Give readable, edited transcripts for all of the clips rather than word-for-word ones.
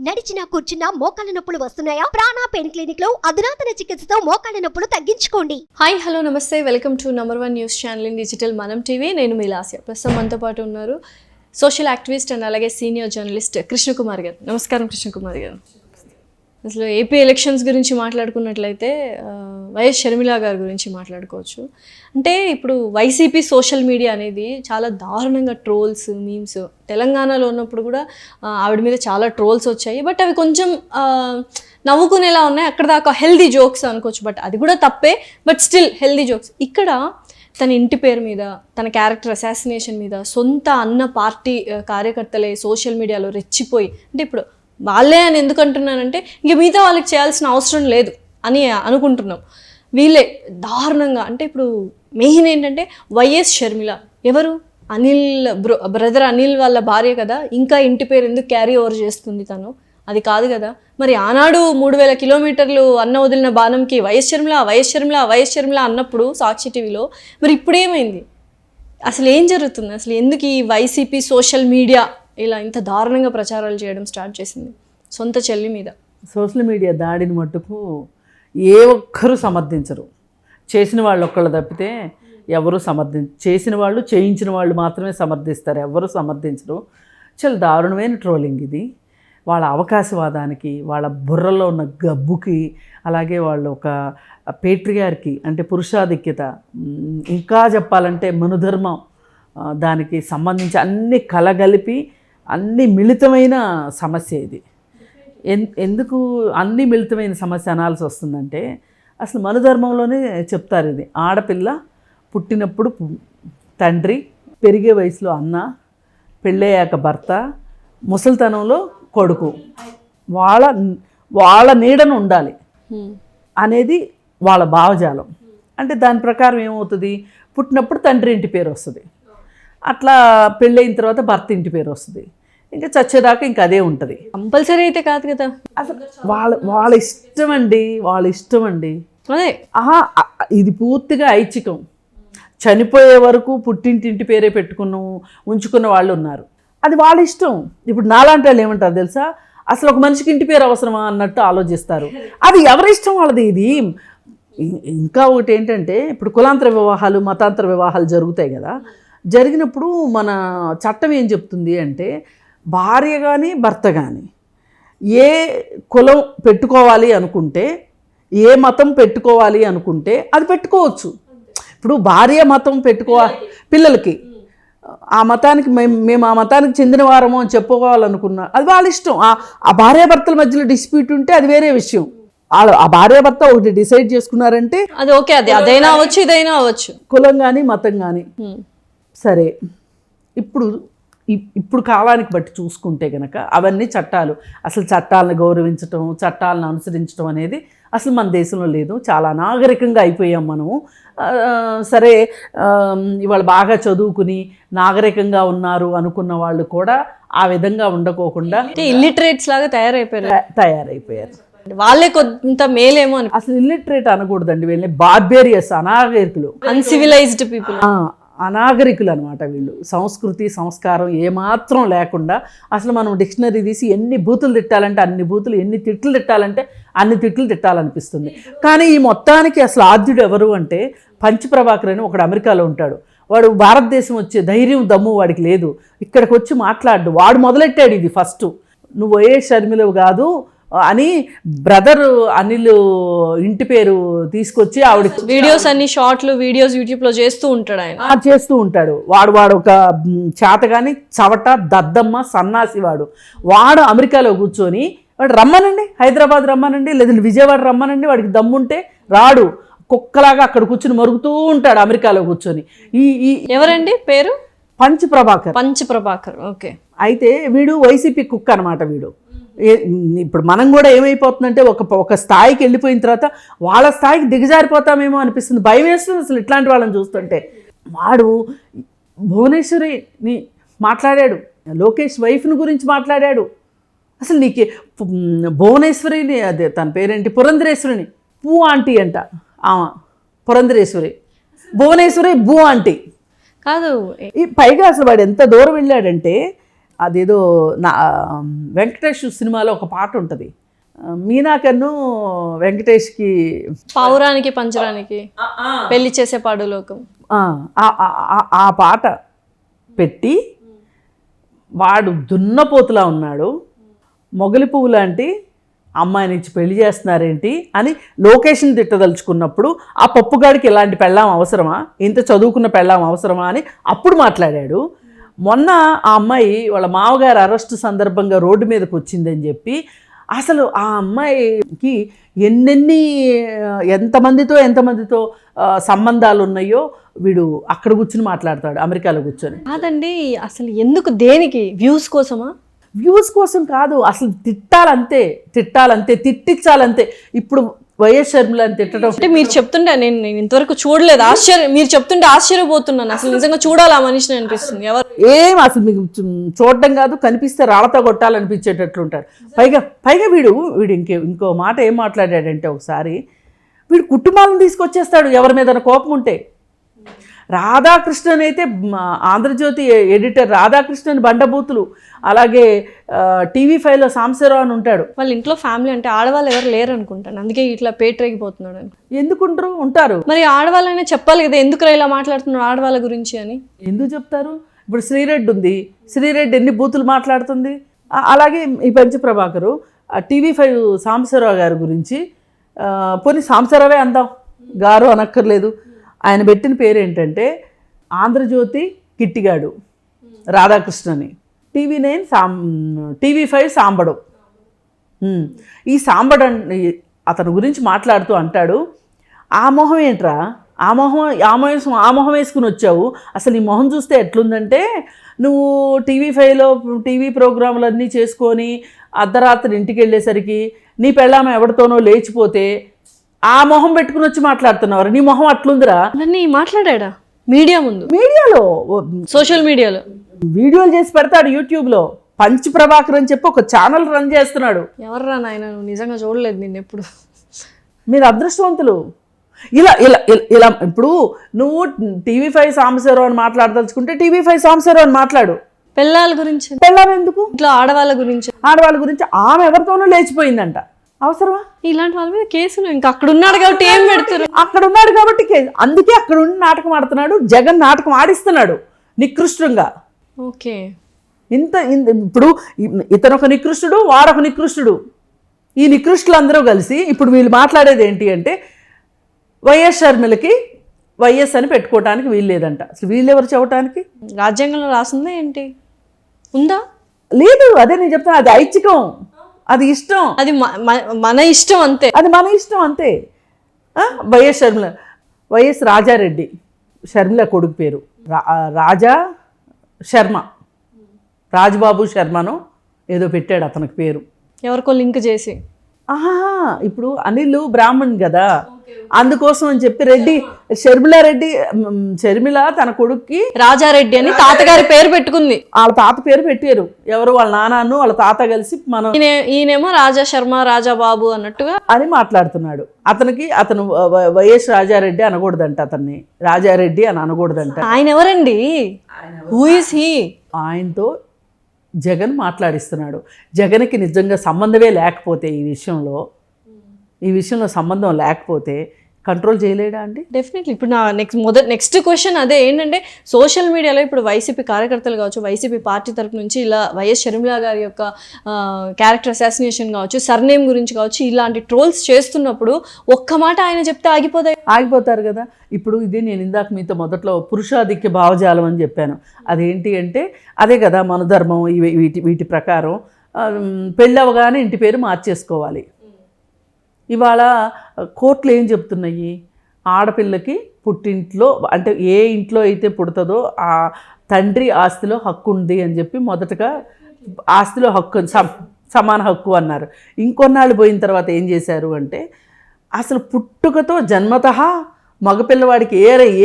నడిచినా కూర్చున్నా మోకాళ్ళ నొప్పులు వస్తున్నాయా? ప్రాణ పెయిన్ క్లినిక్ లో అధునాతన చికిత్సతో మోకాళ్ళ నొప్పులు తగ్గించుకోండి. హాయ్ హలో నమస్తే, welcome to #1 news channel in digital మనం టీవీ. నేను మీ లాస్య. ప్రస్తుతం మనతో పాటు ఉన్నారు సోషల్ యాక్టివిస్ట్ అండ్ అలాగే సీనియర్ జర్నలిస్ట్ కృష్ణకుమార్ గారు. నమస్కారం కృష్ణకుమార్ గారు. అసలు ఏపీ ఎలక్షన్స్ గురించి మాట్లాడుకున్నట్లయితే వైఎస్ షర్మిల గారి గురించి మాట్లాడుకోవచ్చు. అంటే ఇప్పుడు వైసీపీ సోషల్ మీడియా అనేది చాలా దారుణంగా ట్రోల్స్, మీమ్స్, తెలంగాణలో ఉన్నప్పుడు కూడా ఆవిడ మీద చాలా ట్రోల్స్ వచ్చాయి. బట్ అవి కొంచెం నవ్వుకునేలా ఉన్నాయి. అక్కడ దాకా హెల్దీ జోక్స్ అనుకోవచ్చు, బట్ అది కూడా తప్పే. But still healthy jokes. ఇక్కడ తన ఇంటి పేరు మీద, తన క్యారెక్టర్ అసాసినేషన్ మీద సొంత అన్న పార్టీ కార్యకర్తలే సోషల్ మీడియాలో రెచ్చిపోయి, అంటే ఇప్పుడు వాళ్ళే అని ఎందుకు అంటున్నానంటే ఇంక మిగతా వాళ్ళకి చేయాల్సిన అవసరం లేదు అని అనుకుంటున్నాం. వీళ్ళే దారుణంగా, అంటే ఇప్పుడు మెయిన్ ఏంటంటే వైఎస్ షర్మిల ఎవరు? అనిల్ బ్రదర్ అనిల్ వాళ్ళ భార్య కదా. ఇంకా ఇంటి పేరు ఎందుకు క్యారీ ఓవర్ చేస్తుంది తను? అది కాదు కదా. మరి ఆనాడు 3000 కిలోమీటర్లు అన్న వదిలిన బాణంకి వైఎస్ షర్మిల అన్నప్పుడు సాక్షి టీవీలో, మరి ఇప్పుడేమైంది? అసలు ఏం జరుగుతుంది? అసలు ఎందుకు ఈ వైసీపీ సోషల్ మీడియా ఇలా ఇంత దారుణంగా ప్రచారాలు చేయడం స్టార్ట్ చేసింది సొంత చెల్లి మీద? సోషల్ మీడియా దాడిని మట్టుకు ఏ ఒక్కరూ సమర్థించరు. చేసిన వాళ్ళు ఒక్కళ్ళు తప్పితే ఎవరు చేసిన వాళ్ళు, చేయించిన వాళ్ళు మాత్రమే సమర్థిస్తారు, ఎవరు సమర్థించరు. చాలా దారుణమైన ట్రోలింగ్ ఇది. వాళ్ళ అవకాశవాదానికి, వాళ్ళ బుర్రలో ఉన్న గబ్బుకి, అలాగే వాళ్ళు ఒక పేట్రియార్కి అంటే పురుషాధిక్యత, ఇంకా చెప్పాలంటే మనుధర్మం, దానికి సంబంధించి అన్ని కలగలిపి అన్ని మిళితమైన సమస్య ఇది. ఎందుకు అన్ని మిళితమైన సమస్య అనాల్సి వస్తుందంటే, అసలు మనుధర్మంలోనే చెప్తారు ఇది. ఆడపిల్ల పుట్టినప్పుడు తండ్రి, పెరిగే వయసులో అన్న, పెళ్ళయ్యాక భర్త, ముసలితనంలో కొడుకు, వాళ్ళ నీడను ఉండాలి అనేది వాళ్ళ భావజాలం. అంటే దాని ప్రకారం ఏమవుతుంది? పుట్టినప్పుడు తండ్రి ఇంటి పేరు వస్తుంది, అట్లా పెళ్ళయిన తర్వాత భర్త ఇంటి పేరు వస్తుంది, ఇంకా చచ్చేదాకా ఇంకా అదే ఉంటుంది. కంపల్సరీ అయితే కాదు కదా. అసలు వాళ్ళ ఇష్టం అండి. అదే ఇది పూర్తిగా ఐచ్ఛికం. చనిపోయే వరకు పుట్టింటి పేరే ఉంచుకున్న వాళ్ళు ఉన్నారు. అది వాళ్ళ ఇష్టం. ఇప్పుడు నాలాంటి వాళ్ళు ఏమంటారు తెలుసా? అసలు ఒక మనిషికి ఇంటి పేరు అవసరమా అన్నట్టు ఆలోచిస్తారు. అది ఎవరి ఇష్టం వాళ్ళది. ఇది ఇంకా ఒకటి ఏంటంటే, ఇప్పుడు కులాంతర వివాహాలు, మతాంతర వివాహాలు జరుగుతాయి కదా. జరిగినప్పుడు మన చట్టం ఏం చెప్తుంది అంటే, భార్య కానీ భర్త కానీ ఏ కులం పెట్టుకోవాలి అనుకుంటే, ఏ మతం పెట్టుకోవాలి అనుకుంటే అది పెట్టుకోవచ్చు. ఇప్పుడు భార్య మతం పెట్టుకోవాలి పిల్లలకి, ఆ మతానికి మేము ఆ మతానికి చెందిన వారము అని చెప్పుకోవాలనుకున్నా అది వాళ్ళ ఇష్టం. ఆ భార్యాభర్తల మధ్యలో డిస్ప్యూట్ ఉంటే అది వేరే విషయం. ఆ భార్యాభర్త ఒకటి డిసైడ్ చేసుకున్నారంటే అది ఓకే, అది అదైనా అవ్వచ్చు, ఇదైనా అవ్వచ్చు, కులం కానీ మతం కానీ. సరే, ఇప్పుడు కాలానికి బట్టి చూసుకుంటే కనుక అవన్నీ చట్టాలు. అసలు చట్టాలను గౌరవించటం, చట్టాలను అనుసరించడం అనేది అసలు మన దేశంలో లేదు. చాలా అనాగరికంగా అయిపోయాం మనము. సరే, ఇవాళ బాగా చదువుకుని నాగరికంగా ఉన్నారు అనుకున్న వాళ్ళు కూడా ఆ విధంగా ఉండకోకుండా ఇల్లిటరేట్స్ లాగా తయారైపోయారు. వాళ్ళే కొంత మేలేమో అని. అసలు ఇల్లిటరేట్ అనకూడదండి, వీళ్ళని బార్బేరియస్, అనాగరికులు, అన్సివిలైజ్డ్ పీపుల్, అనాగరికులు అనమాట వీళ్ళు. సంస్కృతి సంస్కారం ఏమాత్రం లేకుండా అసలు మనం డిక్షనరీ తీసి ఎన్ని బూతులు తిట్టాలంటే అన్ని బూతులు, ఎన్ని తిట్లు తిట్టాలంటే అన్ని తిట్లు తిట్టాలనిపిస్తుంది. కానీ ఈ మొత్తానికి అసలు ఆద్యుడు ఎవరు అంటే పంచ్ ప్రభాకర్ అని ఒకడు అమెరికాలో ఉంటాడు. వాడు భారతదేశం వచ్చే ధైర్యం దమ్ము వాడికి లేదు. ఇక్కడికి వచ్చి మాట్లాడు. వాడు మొదలెట్టాడు ఇది ఫస్ట్. నువ్వు ఏ షర్మిలవు కాదు అని బ్రదర్ అనిల్ ఇంటి పేరు తీసుకొచ్చి ఆవిడ వీడియోస్ అన్ని షార్ట్లు వీడియోస్ యూట్యూబ్లో చేస్తూ ఉంటాడు. ఆయన చేస్తూ ఉంటాడు. వాడు ఒక చేతగాని చవట దద్దమ్మ సన్నాసి. వాడు అమెరికాలో కూర్చొని వాడు రమ్మనండి, హైదరాబాద్ రమ్మనండి, లేదంటే విజయవాడ రమ్మనండి, వాడికి దమ్ముంటే రాడు. కుక్కలాగా అక్కడ కూర్చొని మరుగుతూ ఉంటాడు అమెరికాలో కూర్చొని. ఎవరండి పేరు? పంచ్ ప్రభాకర్. ఓకే. అయితే వీడు వైసీపీ కుక్క అనమాట. వీడు ఇప్పుడు మనం కూడా ఏమైపోతుందంటే ఒక స్థాయికి వెళ్ళిపోయిన తర్వాత వాళ్ళ స్థాయికి దిగజారిపోతామేమో అనిపిస్తుంది. భయం వేస్తుంది అసలు ఇట్లాంటి వాళ్ళని చూస్తుంటే. వాడు భువనేశ్వరిని మాట్లాడాడు, లోకేష్ వైఫ్ని గురించి మాట్లాడాడు. అసలు నీకు భువనేశ్వరిని, అదే తన పేరేంటి, పురంధరేశ్వరిని పూ ఆంటీ అంట. పురంధరేశ్వరి, భువనేశ్వరి భూ ఆంటీ కాదు. పైగా అసలు వాడు ఎంత దూరం వెళ్ళాడంటే అదేదో నా వెంకటేష్ సినిమాలో ఒక పాట ఉంటుంది, మీనాకన్ను వెంకటేష్కి పావురానికి పంచరానికి పెళ్లి చేసే పాడు లోకం. ఆ పాట పెట్టి వాడు దున్నపోతులా ఉన్నాడు, మొగలి పువ్వు లాంటి అమ్మాయిని ఇచ్చి పెళ్లి చేస్తున్నారేంటి అని లొకేషన్ తిట్టదలుచుకున్నప్పుడు ఆ పప్పుగాడికి ఇలాంటి పెళ్ళాం అవసరమా, ఇంత చదువుకున్న పెళ్ళాం అవసరమా అని అప్పుడు మాట్లాడాడు. మొన్న ఆ అమ్మాయి వాళ్ళ మామగారు అరెస్టు సందర్భంగా రోడ్డు మీదకి వచ్చిందని చెప్పి అసలు ఆ అమ్మాయికి ఎంతమందితో సంబంధాలు ఉన్నాయో వీడు అక్కడ కూర్చుని మాట్లాడతాడు, అమెరికాలో కూర్చొని. కాదండి, అసలు ఎందుకు, దేనికి? వ్యూస్ కోసమా? వ్యూస్ కోసం కాదు, అసలు తిట్టాలంతే తిట్టించాలంతే. ఇప్పుడు వైఎస్ షర్మిలని తిట్టడం అంటే మీరు చెప్తుంటే నేను ఇంతవరకు చూడలేదు, మీరు చెప్తుంటే ఆశ్చర్యపోతున్నాను. అసలు నిజంగా చూడాలి ఆ మనిషిని అనిపిస్తుంది. ఎవరు ఏం అసలు మీకు చూడడం కాదు, కనిపిస్తే రాళ్ళతో కొట్టాలనిపించేటట్లుంటాడు. పైగా వీడు ఇంకో మాట ఏం మాట్లాడాడంటే, ఒకసారి వీడు కుటుంబాలను తీసుకొచ్చేస్తాడు ఎవరి మీద కోపం ఉంటే. రాధాకృష్ణన్ అయితే ఆంధ్రజ్యోతి ఎడిటర్ రాధాకృష్ణన్ బండబూతులు, అలాగే TV5లో సాంబశివరావు అని ఉంటాడు. వాళ్ళ ఇంట్లో ఫ్యామిలీ అంటే ఆడవాళ్ళు ఎవరు లేరు అనుకుంటాను, అందుకే ఇట్లా పేటరేగిపోతున్నాడు. ఎందుకుంటారు ఉంటారు, మరి ఆడవాళ్ళైనా చెప్పాలి కదా ఎందుకు ఇలా మాట్లాడుతున్నాడు ఆడవాళ్ళ గురించి అని. ఎందుకు చెప్తారు? ఇప్పుడు శ్రీరెడ్డి ఉంది, శ్రీరెడ్డి ఎన్ని బూతులు మాట్లాడుతుంది. అలాగే ఈ పంచప్రభాకరు TV5 సాంబశివరావు గారి గురించి, పోనీ సాంబశివరావే అందాం, గారు అనక్కర్లేదు, ఆయన పెట్టిన పేరు ఏంటంటే ఆంధ్రజ్యోతి కిట్టిగాడు రాధాకృష్ణని, TV5 సాంబడు. ఈ సాంబడు అతని గురించి మాట్లాడుతూ అంటాడు, ఆ మొహం ఏంట్రా, ఆ మొహం వేసుకుని వచ్చావు, అసలు ఈ మొహం చూస్తే ఎట్లుందంటే నువ్వు TV5లో టీవీ ప్రోగ్రాంలన్నీ చేసుకొని అర్ధరాత్రి ఇంటికి వెళ్ళేసరికి నీ పెళ్ళామ ఎవరితోనో లేచిపోతే ఆ మొహం పెట్టుకుని వచ్చి మాట్లాడుతున్నారు, నీ మొహం అట్లుందిరా. నన్ను మాట్లాడా మీడియా ముందు, మీడియాలో సోషల్ మీడియాలో వీడియోలు చేసి పెడతాడు యూట్యూబ్లో. పంచ్ ప్రభాకర్ అని చెప్పి ఒక ఛానల్ రన్ చేస్తున్నాడు. ఎవర్రా నాయన, నువ్వు నిజంగా చూడలేదు నిన్ను ఎప్పుడు. మీరు అదృష్టవంతులు. ఇలా ఇలా ఇలా ఇప్పుడు నువ్వు TV5 సాంబశివరావు అని మాట్లాడదలుచుకుంటే TV5 సాంబశివరావు అని మాట్లాడు. పిల్లల గురించి, పిల్లలు ఎందుకు, ఇట్లా ఆడవాళ్ళ గురించి ఆమె ఎవరితోనూ లేచిపోయిందంట, అవసరమా? ఇలాంటి వాళ్ళ మీద కేసులు. ఇంకా అక్కడ ఉన్నాడు కాబట్టి ఏం పెడతారు, అక్కడ ఉన్నాడు కాబట్టి అందుకే అక్కడ ఉండి నాటకం ఆడుతున్నాడు. జగన్ నాటకం ఆడిస్తున్నాడు నికృష్టంగా. ఓకే, ఇప్పుడు ఇతను ఒక నికృష్టుడు, వాడొక నికృష్టుడు. ఈ నికృష్టులు అందరూ కలిసి ఇప్పుడు వీళ్ళు మాట్లాడేది ఏంటి అంటే వైఎస్ షర్మిలకి వైఎస్ అని పెట్టుకోవటానికి వీలు లేదంట. అసలు వీళ్ళెవరు చెప్పడానికి? రాజ్యాంగంలో రాసిందా ఏంటి, ఉందా? లేదు, అదే నేను చెప్తాను, అది ఐచ్ఛికం, అది ఇష్టం, అది మన ఇష్టం అంతే, అది మన ఇష్టం అంతే. వైఎస్ రాజారెడ్డి, షర్మిల కొడుకు పేరు రాజా శర్మ, రాజ్బాబు శర్మను ఏదో పెట్టాడు అతనికి పేరు, ఎవరికో లింక్ చేసి. ఇప్పుడు అనిల్ బ్రాహ్మణ్ కదా, అందుకోసం అని చెప్పి షర్మిల తన కొడుక్కి రాజారెడ్డి అని తాతగారి పేరు పెట్టుకుంది. వాళ్ళ తాత పేరు పెట్టారు, ఎవరు వాళ్ళ నాన్నను వాళ్ళ తాత కలిసి ఈయనేమో రాజా శర్మ, రాజా బాబు అన్నట్టుగా అని మాట్లాడుతున్నాడు. అతను వైఎస్ రాజారెడ్డి అనకూడదంట, అతన్ని రాజారెడ్డి అని అనకూడదంట. ఆయన ఎవరండి? Who is he? ఆయనతో జగన్ మాట్లాడిస్తున్నాడు. జగన్కి నిజంగా సంబంధమే లేకపోతే ఈ విషయంలో సంబంధం లేకపోతే కంట్రోల్ చేయలేడా అండి? డెఫినెట్లీ. ఇప్పుడు నా నెక్స్ట్ క్వశ్చన్ అదే ఏంటంటే, సోషల్ మీడియాలో ఇప్పుడు వైసీపీ కార్యకర్తలు కావచ్చు, వైసీపీ పార్టీ తరపు నుంచి ఇలా వైఎస్ షర్మిల గారి యొక్క క్యారెక్టర్ అసాసినేషన్ కావచ్చు, సర్నేమ్ గురించి కావచ్చు, ఇలాంటి ట్రోల్స్ చేస్తున్నప్పుడు ఒక్క మాట ఆయన చెప్తే ఆగిపోతారు కదా. ఇప్పుడు ఇది నేను ఇందాక మీతో మొదట్లో పురుషాధిక్య భావజాలం అని చెప్పాను. అదేంటి అంటే అదే కదా మన ధర్మం. వీటి ప్రకారం పెళ్ళవగానే ఇంటి పేరు మార్చేసుకోవాలి. ఇవాళ కోర్టులు ఏం చెప్తున్నాయి, ఆడపిల్లకి పుట్టింట్లో అంటే ఏ ఇంట్లో అయితే పుడుతుందో ఆ తండ్రి ఆస్తిలో హక్కు ఉంది అని చెప్పి మొదటగా ఆస్తిలో హక్కు సమాన హక్కు అన్నారు. ఇంకొన్నాళ్ళు పోయిన తర్వాత ఏం చేశారు అంటే అసలు పుట్టుకతో జన్మతః మగపిల్లవాడికి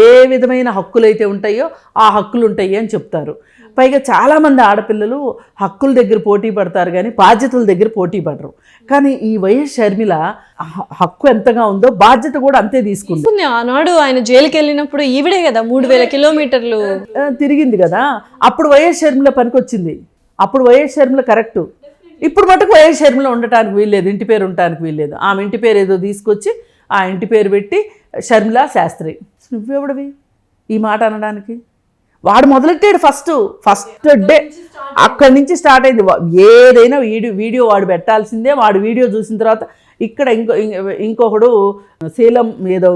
ఏ విధమైన హక్కులైతే ఉంటాయో ఆ హక్కులు ఉంటాయి అని చెప్తారు. పైగా చాలామంది ఆడపిల్లలు హక్కుల దగ్గర పోటీ పడతారు కానీ బాధ్యతల దగ్గర పోటీ పడరు. కానీ ఈ వైఎస్ షర్మిల హక్కు ఎంతగా ఉందో బాధ్యత కూడా అంతే తీసుకుంది. ఆనాడు ఆయన జైలుకి వెళ్ళినప్పుడు ఈవిడే కదా 3000 కిలోమీటర్లు తిరిగింది కదా, అప్పుడు వైఎస్ షర్మిల పనికొచ్చింది. అప్పుడు వైఎస్ షర్మిల కరెక్టు, ఇప్పుడు మటుకు వైఎస్ షర్మిల ఉండటానికి వీల్లేదు, ఇంటి పేరు ఉండటానికి వీల్లేదు. ఆమె ఇంటి పేరు ఏదో తీసుకొచ్చి ఆ ఇంటి పేరు పెట్టి షర్మిలా శాస్త్రి. నువ్వెవడివి ఈ మాట అనడానికి? వాడు మొదలెట్టాడు ఫస్ట్ డే, అక్కడి నుంచి స్టార్ట్ అయింది. ఏదైనా వీడియో వాడు పెట్టాల్సిందే. వాడు వీడియో చూసిన తర్వాత ఇక్కడ ఇంకొకడు శీలం ఏదో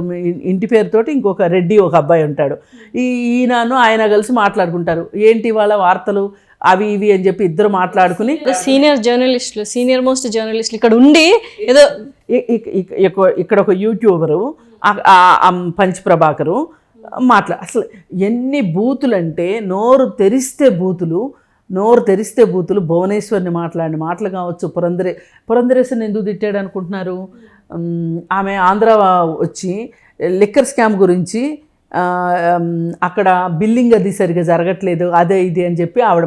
ఇంటి పేరుతోటి ఇంకొక రెడ్డి ఒక అబ్బాయి ఉంటాడు. ఈయనను ఆయన కలిసి మాట్లాడుకుంటారు, ఏంటి వాళ్ళ వార్తలు అవి ఇవి అని చెప్పి ఇద్దరు మాట్లాడుకుని, సీనియర్ మోస్ట్ జర్నలిస్టులు ఇక్కడ ఉండి ఏదో ఇక్కడ ఒక యూట్యూబరు పంచప్రభాకరు అసలు ఎన్ని బూతులు అంటే నోరు తెరిస్తే బూతులు. భువనేశ్వర్ని మాట్లాడిన మాటలు కావచ్చు, పురంధరేశ్వరిని ఎందుకు తిట్టాడు అనుకుంటున్నారు? ఆమె ఆంధ్ర వచ్చి లిక్కర్ స్కామ్ గురించి అక్కడ బిల్లింగ్ అది సరిగా జరగట్లేదు అదే ఇది అని చెప్పి ఆవిడ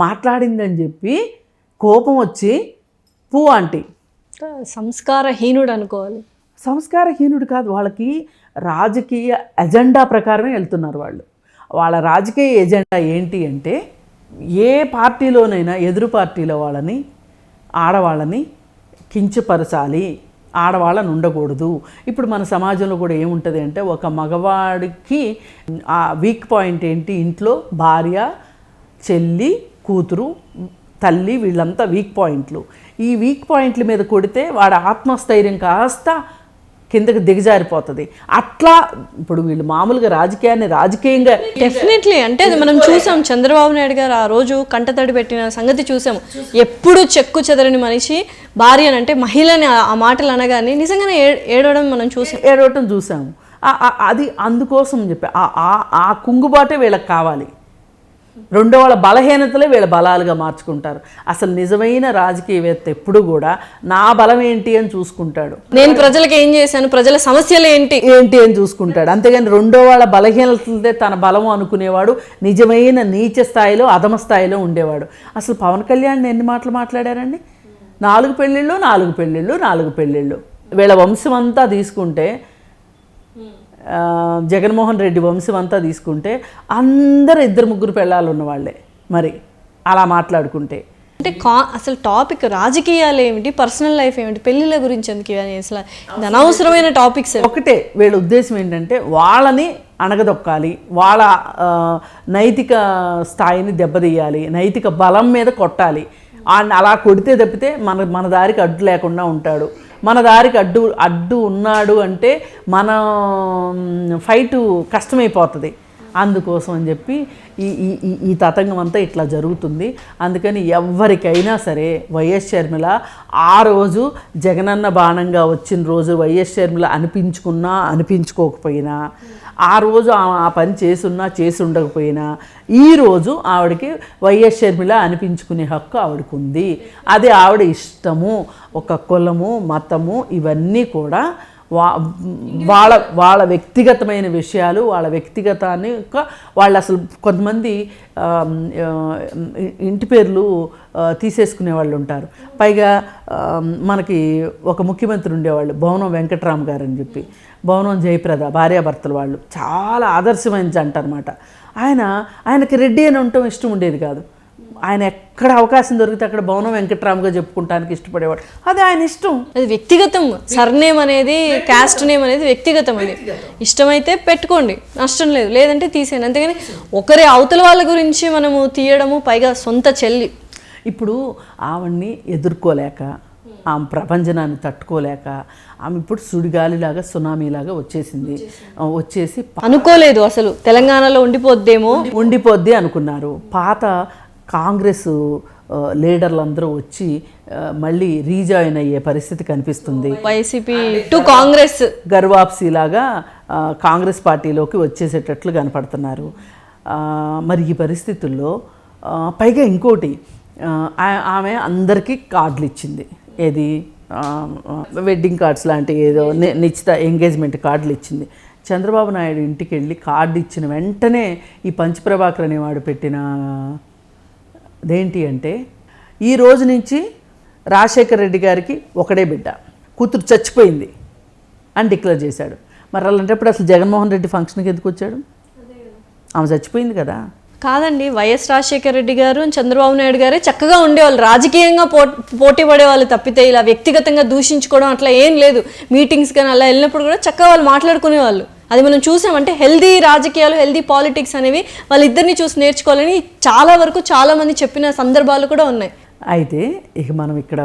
మాట్లాడిందని చెప్పి కోపం వచ్చి ఆంటీ సంస్కారహీనుడు అనుకోవాలి. సంస్కారహీనుడు కాదు, వాళ్ళకి రాజకీయ ఎజెండా ప్రకారమే వెళ్తున్నారు వాళ్ళు. వాళ్ళ రాజకీయ ఎజెండా ఏంటి అంటే ఏ పార్టీలోనైనా ఎదురు పార్టీలో ఆడవాళ్ళని కించపరచాలి, ఆడవాళ్ళని ఉండకూడదు. ఇప్పుడు మన సమాజంలో కూడా ఏముంటుంది అంటే ఒక మగవాడికి ఆ వీక్ పాయింట్ ఏంటి, ఇంట్లో భార్య, చెల్లి, కూతురు, తల్లి, వీళ్ళంతా వీక్ పాయింట్లు. ఈ వీక్ పాయింట్ల మీద కొడితే వాడి ఆత్మస్థైర్యం కాస్త కిందకి దిగజారిపోతుంది. అట్లా ఇప్పుడు వీళ్ళు మామూలుగా రాజకీయంగా డెఫినెట్లీ అంటే అది మనం చూసాం. చంద్రబాబు నాయుడు గారు ఆ రోజు కంటతడి పెట్టిన సంగతి చూసాము. ఎప్పుడు చెక్కు చెదరని మనిషి భార్య అంటే మహిళని ఆ మాటలు అనగానే నిజంగానే ఏడవటం చూసాము. అది అందుకోసం చెప్పి ఆ కుంగుబాటే వీళ్ళకి కావాలి. రెండో వాళ్ళ బలహీనతలే వీళ్ళ బలాలుగా మార్చుకుంటారు. అసలు నిజమైన రాజకీయవేత్త ఎప్పుడు కూడా నా బలం ఏంటి అని చూసుకుంటాడు, నేను ప్రజలకు ఏం చేశాను, ప్రజల సమస్యలు ఏంటి అని చూసుకుంటాడు. అంతేగాని రెండో వాళ్ళ బలహీనతలే తన బలం అనుకునేవాడు నిజమైన నీచ స్థాయిలో, అధమ స్థాయిలో ఉండేవాడు. అసలు పవన్ కళ్యాణ్ ఎన్ని మాటలు మాట్లాడారండి? 4 పెళ్ళిళ్ళు. వీళ్ళ వంశం అంతా తీసుకుంటే, జగన్మోహన్ రెడ్డి వంశం అంతా తీసుకుంటే అందరూ 2-3 పెళ్ళాలు ఉన్నవాళ్లే. మరి అలా మాట్లాడుకుంటే అంటే అసలు టాపిక్ రాజకీయాలు ఏమిటి, పర్సనల్ లైఫ్ ఏమిటి, పెళ్ళిళ్ళ గురించి ఎందుకు అసలు అనవసరమైన టాపిక్స్. ఒకటే వీళ్ళ ఉద్దేశం ఏంటంటే వాళ్ళని అణగదొక్కాలి, వాళ్ళ నైతిక స్థాయిని దెబ్బతీయాలి, నైతిక బలం మీద కొట్టాలి. అలా కొడితే తప్పితే మన దారికి అడ్డు లేకుండా ఉంటాడు. మన దారికి అడ్డు ఉన్నాడు అంటే మన ఫైటు కష్టమైపోతుంది. అందుకోసం అని చెప్పి ఈ తతంగం అంతా ఇట్లా జరుగుతుంది. అందుకని ఎవరికైనా సరే వైఎస్ షర్మిల ఆ రోజు జగనన్న బాణంగా వచ్చిన రోజు వైఎస్ షర్మిల అనిపించుకోకపోయినా, ఆ రోజు ఆ పని చేసి ఉండకపోయినా, ఈరోజు ఆవిడకి వైఎస్ షర్మిల అనిపించుకునే హక్కు ఆవిడకు ఉంది. అది ఆవిడ ఇష్టము. ఒక కులము, మతము ఇవన్నీ కూడా వాళ్ళ వ్యక్తిగతమైన విషయాలు, వాళ్ళ వ్యక్తిగతాన్ని వాళ్ళు అసలు కొంతమంది ఇంటి పేర్లు తీసేసుకునే వాళ్ళు ఉంటారు. పైగా మనకి ఒక ముఖ్యమంత్రి ఉండేవాళ్ళు, భవనం వెంకట్రామ్ గారు అని చెప్పి, భవనం జయప్రద భార్యాభర్తలు, వాళ్ళు చాలా ఆదర్శమైన జంట అనమాట. ఆయనకి రెడ్డి అని ఉండటం ఇష్టం ఉండేది కాదు. ఆయన ఎక్కడ అవకాశం దొరికితే అక్కడ భవనం వెంకట్రామ్గా చెప్పుకుంటానికి ఇష్టపడేవాడు. అది ఆయన ఇష్టం, అది వ్యక్తిగతం. సర్నేమ్ అనేది, క్యాస్ట్ నేమ్ అనేది వ్యక్తిగతం. అది ఇష్టమైతే పెట్టుకోండి, నష్టం లేదు, లేదంటే తీసేయండి. అంతేగాని ఒకరి అవతల వాళ్ళ గురించి మనము తీయడము, పైగా సొంత చెల్లి. ఇప్పుడు ఆవిడ్ని ఎదుర్కోలేక, ఆమె ప్రపంచనాన్ని తట్టుకోలేక ఆమె ఇప్పుడు సుడిగాలిలాగా, సునామీలాగా వచ్చేసి అనుకోలేదు అసలు తెలంగాణలో ఉండిపోద్ది అనుకున్నారు. పాత కాంగ్రెస్ లీడర్లందరూ వచ్చి మళ్ళీ రీజాయిన్ అయ్యే పరిస్థితి కనిపిస్తుంది. వైసీపీ టు కాంగ్రెస్ గర్వాప్సీలాగా కాంగ్రెస్ పార్టీలోకి వచ్చేసేటట్లు కనపడుతున్నారు. మరి ఈ పరిస్థితుల్లో పైగా ఇంకోటి, ఆమె అందరికీ కార్డులు ఇచ్చింది. ఏది వెడ్డింగ్ కార్డ్స్ లాంటి ఏదో నిశ్చిత ఎంగేజ్మెంట్ కార్డులు ఇచ్చింది. చంద్రబాబు నాయుడు ఇంటికి వెళ్ళి కార్డు ఇచ్చిన వెంటనే ఈ పంచప్రభాకర్ అనేవాడు పెట్టిన అదేంటి అంటే, ఈ రోజు నుంచి రాజశేఖర రెడ్డి గారికి ఒకడే బిడ్డ, కూతురు చచ్చిపోయింది అని డిక్లేర్ చేశాడు. మరి అలాంటప్పుడు అసలు జగన్మోహన్ రెడ్డి ఫంక్షన్కి ఎందుకు వచ్చాడు? ఆమె చచ్చిపోయింది కదా. కాదండి, వైఎస్ రాజశేఖర రెడ్డి గారు చంద్రబాబు నాయుడు గారే చక్కగా ఉండేవాళ్ళు, రాజకీయంగా పోటీ పడేవాళ్ళు తప్పితే ఇలా వ్యక్తిగతంగా దూషించుకోవడం అట్లా ఏం లేదు. మీటింగ్స్ కానీ అలా వెళ్ళినప్పుడు కూడా చక్కగా వాళ్ళు మాట్లాడుకునేవాళ్ళు. అది మనం చూసామంటే హెల్దీ రాజకీయాలు, హెల్దీ పాలిటిక్స్ అనేవి వాళ్ళిద్దరిని చూసి నేర్చుకోవాలని చాలా వరకు చాలామంది చెప్పిన సందర్భాలు కూడా ఉన్నాయి. అయితే ఇక మనం ఇక్కడ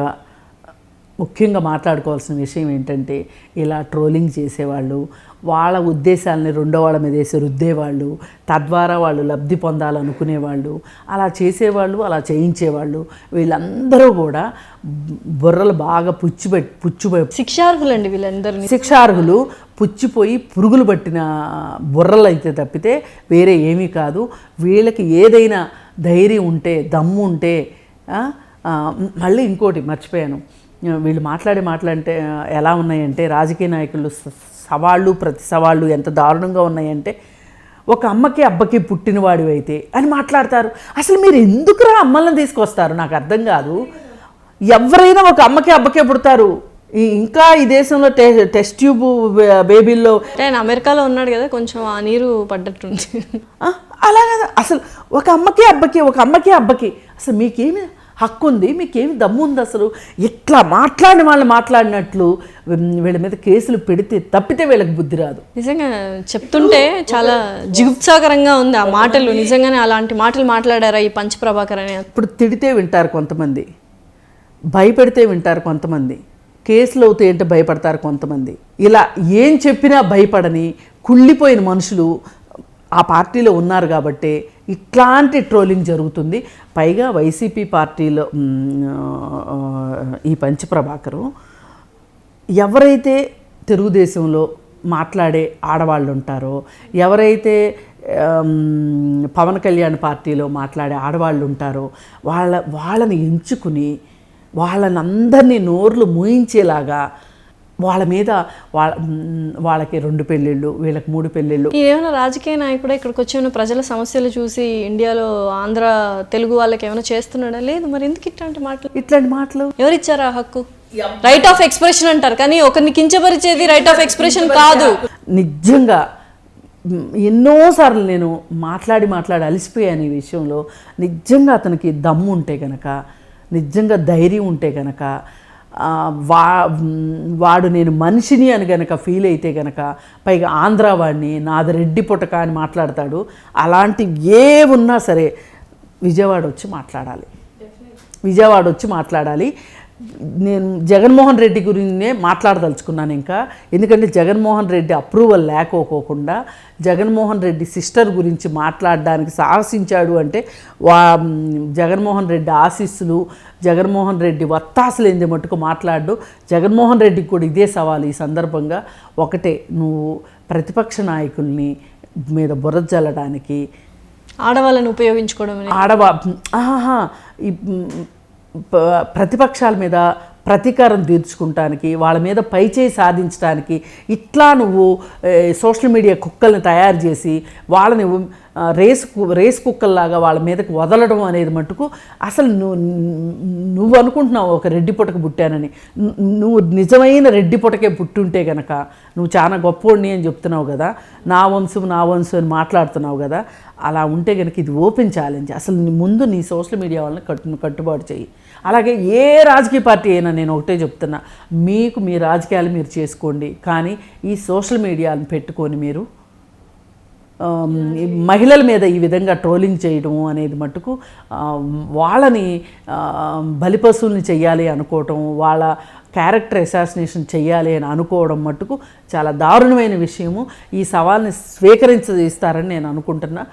ముఖ్యంగా మాట్లాడుకోవాల్సిన విషయం ఏంటంటే, ఇలా ట్రోలింగ్ చేసేవాళ్ళు, వాళ్ళ ఉద్దేశాలని రెండో వాళ్ళ మీద వేసి రుద్దేవాళ్ళు, తద్వారా వాళ్ళు లబ్ధి పొందాలనుకునేవాళ్ళు, అలా చేసేవాళ్ళు, అలా చేయించేవాళ్ళు, వీళ్ళందరూ కూడా బుర్రలు బాగా శిక్షార్హులండి వీళ్ళందరినీ. శిక్షార్హులు పుచ్చిపోయి పురుగులు పట్టిన బుర్రలు అయితే తప్పితే వేరే ఏమీ కాదు. వీళ్ళకి ఏదైనా ధైర్యం ఉంటే, దమ్ము ఉంటే, మళ్ళీ ఇంకోటి మర్చిపోయాను, వీళ్ళు మాట్లాడే ఎలా ఉన్నాయంటే, రాజకీయ నాయకులు సవాళ్ళు ప్రతి సవాళ్ళు ఎంత దారుణంగా ఉన్నాయంటే, ఒక అమ్మకి అబ్బకి పుట్టినవాడు అయితే అని మాట్లాడతారు. అసలు మీరు ఎందుకురా అమ్మలను తీసుకొస్తారు? నాకు అర్థం కాదు. ఎవరైనా ఒక అమ్మకి అబ్బకే పుడతారు. ఇంకా ఈ దేశంలో టెస్ట్ ట్యూబ్ బేబీల్లో ఆయన అమెరికాలో ఉన్నాడు కదా, కొంచెం ఆ నీరు పడ్డట్టుంది. అలా కదా, అసలు ఒక అమ్మకి అబ్బకి అసలు మీకేమి హక్కు ఉంది? మీకేమి దమ్ము ఉంది? అసలు ఇట్లా మాట్లాడిన వాళ్ళు మాట్లాడినట్లు వీళ్ళ మీద కేసులు పెడితే తప్పితే వీళ్ళకి బుద్ధి రాదు. నిజంగా చెప్తుంటే చాలా జిగుప్సాకరంగా ఉంది ఆ మాటలు. నిజంగానే అలాంటి మాటలు మాట్లాడారా ఈ పంచప్రభాకర్ అని? ఇప్పుడు తిడితే వింటారు కొంతమంది, భయపెడితే వింటారు కొంతమంది, కేసులు అవుతాయి అంటే భయపడతారు కొంతమంది. ఇలా ఏం చెప్పినా భయపడని కుళ్ళిపోయిన మనుషులు ఆ పార్టీలో ఉన్నారు కాబట్టి ఇట్లాంటి ట్రోలింగ్ జరుగుతుంది. పైగా వైసీపీ పార్టీలో ఈ పంచప్రభాకరు ఎవరైతే తెలుగుదేశంలో మాట్లాడే ఆడవాళ్ళు ఉంటారో, ఎవరైతే పవన్ కళ్యాణ్ పార్టీలో మాట్లాడే ఆడవాళ్ళు ఉంటారో వాళ్ళని ఎంచుకుని వాళ్ళనందరినీ నోర్లు మూయించేలాగా వాళ్ళ మీద వాళ్ళకి 2 పెళ్ళిళ్ళు, వీళ్ళకి 3 పెళ్ళిళ్ళు. ఏమైనా రాజకీయ నాయకుడు ఇక్కడికి వచ్చి ప్రజల సమస్యలు చూసి ఇండియాలో ఆంధ్ర తెలుగు వాళ్ళకి ఏమైనా చేస్తున్నాడా? లేదు. మరి ఎందుకు ఇట్లాంటి మాటలు ఎవరిచ్చారు ఆ హక్కు? రైట్ ఆఫ్ ఎక్స్ప్రెషన్ అంటారు, కానీ ఒకరిని కించపరిచేది రైట్ ఆఫ్ ఎక్స్ప్రెషన్ కాదు. నిజంగా ఎన్నోసార్లు నేను మాట్లాడి అలసిపోయాను ఈ విషయంలో. నిజంగా అతనికి దమ్ము ఉంటే కనుక, నిజంగా ధైర్యం ఉంటే కనుక, వాడు నేను మనిషిని అని గనక ఫీల్ అయితే గనక, పైగా ఆంధ్ర వాడిని, నాది రెడ్డి పుటక అని మాట్లాడతాడు. అలాంటివి ఏ ఉన్నా సరే విజయవాడ వచ్చి మాట్లాడాలి. నేను జగన్మోహన్ రెడ్డి గురించే మాట్లాడదలుచుకున్నాను ఇంకా. ఎందుకంటే జగన్మోహన్ రెడ్డి అప్రూవల్ లేకోకుండా జగన్మోహన్ రెడ్డి సిస్టర్ గురించి మాట్లాడడానికి సాహసించాడు అంటే జగన్మోహన్ రెడ్డి ఆశీస్సులు, జగన్మోహన్ రెడ్డి వత్తాసులు ఏంది మట్టుకు మాట్లాడు. జగన్మోహన్ రెడ్డికి కూడా ఇదే సవాలు ఈ సందర్భంగా. ఒకటే, నువ్వు ప్రతిపక్ష నాయకుల్ని మీద బురద జల్లడానికి, ఆడవాళ్ళని ఉపయోగించుకోవడం, ప్రతిపక్షాల మీద ప్రతీకారం తీర్చుకుంటానికి, వాళ్ళ మీద పైచేయి సాధించడానికి ఇట్లా నువ్వు సోషల్ మీడియా కుక్కల్ని తయారు చేసి వాళ్ళని రేస్ కుక్కల్లాగా వాళ్ళ మీదకి వదలడం అనేది మటుకు అసలు నువ్వు అనుకుంటున్నావు ఒక రెడ్డి పుటక పుట్టానని. నువ్వు నిజమైన రెడ్డి పుటకే పుట్టుంటే కనుక నువ్వు చాలా గొప్పోడిని అని చెప్తున్నావు కదా, నా వంశం అని మాట్లాడుతున్నావు కదా. అలా ఉంటే కనుక ఇది ఓపెన్ ఛాలెంజ్. అసలు ముందు నీ సోషల్ మీడియా వాళ్ళని కట్టుబాటు చేయి. అలాగే ఏ రాజకీయ పార్టీ అయినా నేను ఒకటే చెప్తున్నా, మీకు మీ రాజకీయాలు మీరు చేసుకోండి, కానీ ఈ సోషల్ మీడియాని పెట్టుకొని మీరు మహిళల మీద ఈ విధంగా ట్రోలింగ్ చేయడం అనేది మట్టుకు వాళ్ళని బలిపశువుల్ని చెయ్యాలి అనుకోవటం, వాళ్ళ క్యారెక్టర్ అసాసినేషన్ చెయ్యాలి అని అనుకోవడం మట్టుకు చాలా దారుణమైన విషయము. ఈ సవాల్ని స్వీకరించేస్తారని నేను అనుకుంటున్నా.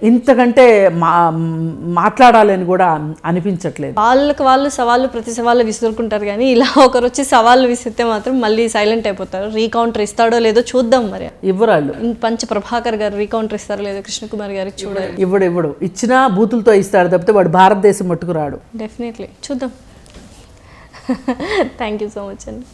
ఇంతకంటే మాట్లాడాలని కూడా అనిపించట్లేదు. వాళ్ళు సవాళ్ళు ప్రతి సవాళ్ళు విసురుకుంటారు, కానీ ఇలా ఒకరు వచ్చి సవాళ్ళు విసిరితే మాత్రం మళ్ళీ సైలెంట్ అయిపోతారు. రీకౌంటర్ ఇస్తాడో లేదో చూద్దాం. మరి ఇవ్వరాళ్ళు పంచ ప్రభాకర్ గారు రీకౌంటర్ ఇస్తారో లేదో కృష్ణకుమార్ గారికి చూడాలి. ఇవ్వడు ఇచ్చినా బూతులతో ఇస్తాడు తప్పితే వాడు భారతదేశం మట్టుకు రాడు. డెఫినెట్లీ చూద్దాం. థ్యాంక్ యూ సో మచ్ అండి.